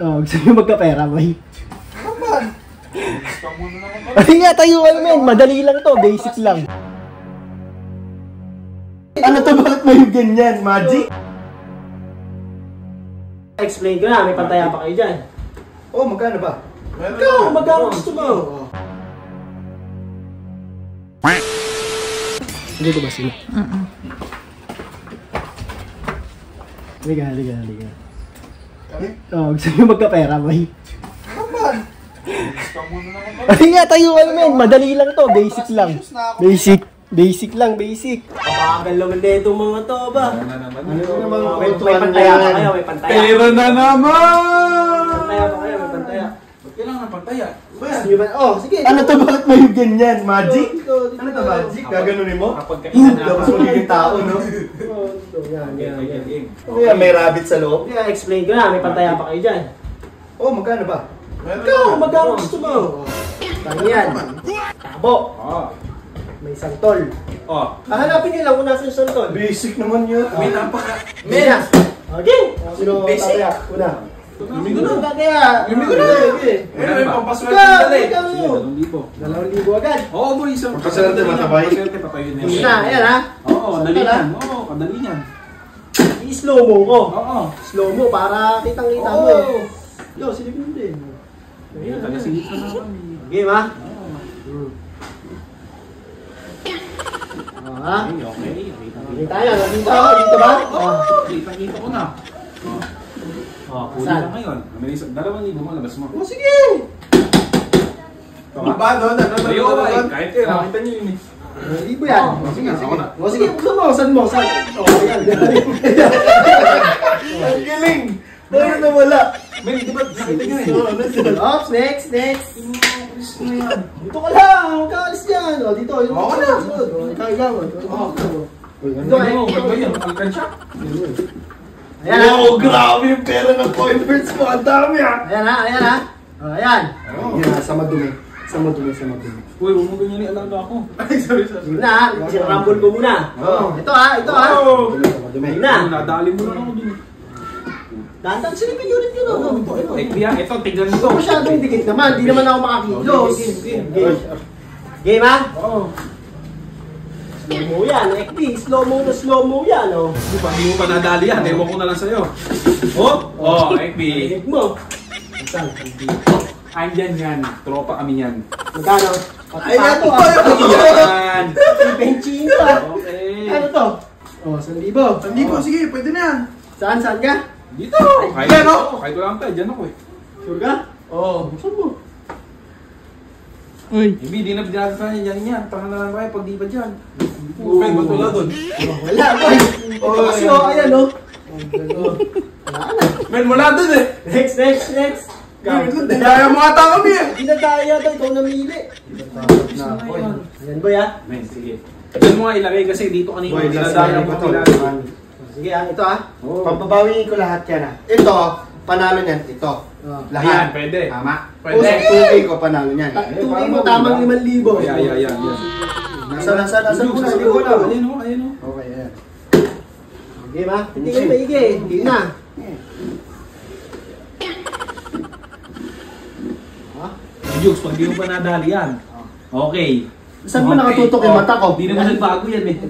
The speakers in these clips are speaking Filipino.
Oh, gusto nyo magkapera, boy? Naman! Ay nga, tayo kayo, men. Madali lang to. Basic lang. Ano to? Bakit may ganyan? Magic? Explain ko na. May pantaya pa kayo dyan. Oh, magkano ba? Ikaw, magkano gusto mo? Hindi ko ba sila? Halika. Oh, gusto nyo magkapera, boy? Naman! Ay nga, tayo kayo, men. Madali lang to. Basic lang. Basic lang. Kapagal naman na itong mga to, ba? May pantaya pa kayo, may pantaya. Pera na naman! Pantaya pa kayo, may pantaya. Ba't kailangan ng pantaya? Gusto nyo ba? Oh, sige. Ano to? Bakit may ganyan? Magic? Ano to, magic? Gaganunin mo? Tapos magiging tao, no? Yan. May rabbit sa loob. Yeah, explain ko na. May pantaya pa kayo dyan. Oh, magkano ba? Ikaw, magkano gusto mo? Tangin yan. Tabo. May santol. Hahanapin nyo lang kung nasa yung santol. Basic naman yun. May napaka... Menas! Okay. Sino tataya? Una. Gumi ko na. Tataya. Gumi ko na. May pampaswerte Ikaw, dala eh. ikaw. 2,000 agad. Oo, boy. Pampaswerte matabay. Pampaswerte papayun na Isa, ayan ha. Oo, dali yan. Oo, kadali yan. I-slow mo ko. Oo. Slow mo para kitang-kita mo. Yo, silipin mo din. Ayan, taga-silip na naman. Game ha? Ha? Okay. Kita tayo, nakita ko dito ba? Kita ko na. Kunin na ngayon. May 2,000 mo, labas mo. Oh, sige! Ano ba doon? Ayaw ba eh. Kahit kayo, nakita nyo yun eh. Libo yan. Sige. O sige, buksan mo. Saan mo? Saan? O, ayan. Ang galing! Dahil na wala. May, di ba, nakita nyo eh. Ops, next. Dito ka lang. Huwag ka alis dyan. O, dito. Oo na. Ikaw. Ano mo, ba yan? Alkansya? Ayan ha. Wow, grabe yung pera ng coinverts mo. Ang dami ah. Ayan ha. O, ayan. Yan, sa madumi. Uy, huwag mo ganyan yung alaga ako. Ay, sorry. Sige na ha. Sinarambol ko muna. Ito ha. Sige na. Nadali mo na ako dun. Dahan-dahan silipin nyo rin yun. Ito, tignan mo Ito to. masyadong dikit naman. Di naman ako makakilos. Game ha? Oo. Slow mo yan. XP. Slow mo yan. Oh. Hindi mo pa nadali yan. Ewan ko na lang sa'yo. Oh, FB. Rinig mo. Andyan yan. Tropa kami yan. Magkano? Ay, nato pa Yan. Benching pa. Okay. Ano to? Oh, 1,000. Hindi po, sige, pwede na yan. Saan ka? Dito. Kahit Yan, Kahit wala tayo. Dyan ako eh. Sure ka? Oo. Saan mo? Hindi, di na pinagsasahan yan. Yan. Tanga na lang kayo pag di ba dyan. Ben, ba't wala dun? Wala. Ito kasi ayan oh. Men, wala dun eh. Next. Daya mo ata kami eh. Hindi na tayo ito. Ikaw namili. Ayan ba ya? Men, sige. Diyan mo nga ilagay kasi dito kanina. Dinadala mo kilala. Sige ito Pampabawiin ko lahat yan ah. Ito, panalo niyan. Ito. Ayan, Lahat. pwede. Tama. Pwede. O sa tubig ko, panalo niyan. Tuloy mo tamang 5,000. Ayan. Nasa ko na. Hindi ko na. Ayan o. Okay, ayan. Sige ba? Hindi kayo maigi. Hindi na. Jokes, pag di mo pa nadali yan. Okay. Saan mo nakatutok yung mata ko? Di naman nagbago yan eh.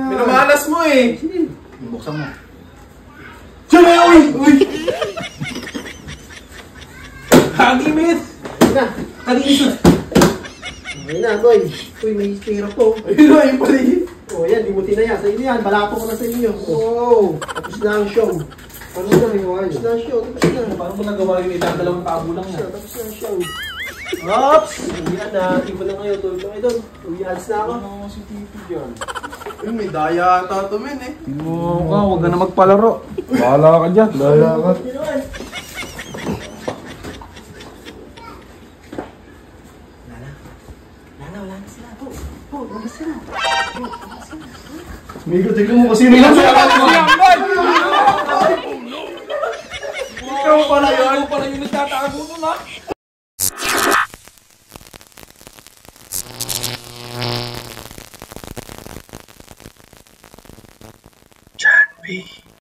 Minamalas mo eh. Buksan mo. Uy! Hagimit! Kalinis. Ayun na, boy. Uy, may pera po. Ayun na, yung pala yun. O, yan. Di mo tinaya. Sa inyo yan. Balato ko na sa inyo. Wow! Tapos na ang show. Ano na yung Tapos na ang show. Tapos na. Paano mo nagawa yung itang 2 pabo lang yan? Tapos na ang show. Ops! Yan na. Iba na kayo. Tulog na kayo doon. Uyalis na ako. Ano si Tito dyan? Ayun, may daya ata ito men eh. Oo ka, huwag ka na magpalaro. Bahala ka dyan. Daya ka. Wala na sila. Po, labas sila. Migo, tignan mo kasi nila. Ikaw pala yun. Ikaw pala yung nagtatago nun ha. John B.